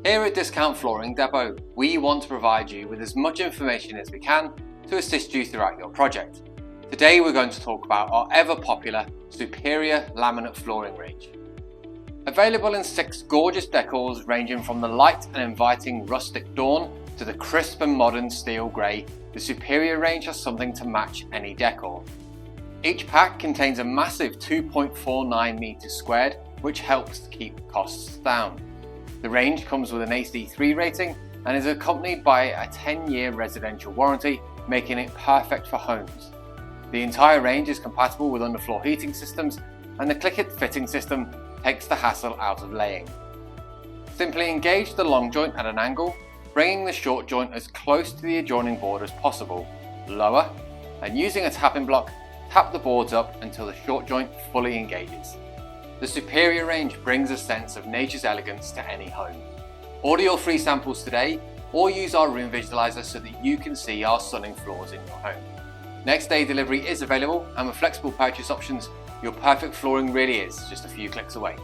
Here at Discount Flooring Depot, we want to provide you with as much information as we can to assist you throughout your project. Today we're going to talk about our ever popular superior laminate flooring range. Available in 6 gorgeous decors ranging from the light and inviting rustic dawn to the crisp and modern steel grey, the superior range has something to match any decor. Each pack contains a massive 2.49 meters squared, which helps to keep costs down. The range comes with an AD3 rating and is accompanied by a 10-year residential warranty, making it perfect for homes. The entire range is compatible with underfloor heating systems, and the click-it fitting system takes the hassle out of laying. Simply engage the long joint at an angle, bringing the short joint as close to the adjoining board as possible. Lower, and using a tapping block, tap the boards up until the short joint fully engages. The superior range brings a sense of nature's elegance to any home. Order your free samples today or use our room visualizer so that you can see our stunning floors in your home. Next day delivery is available, and with flexible purchase options, your perfect flooring really is just a few clicks away.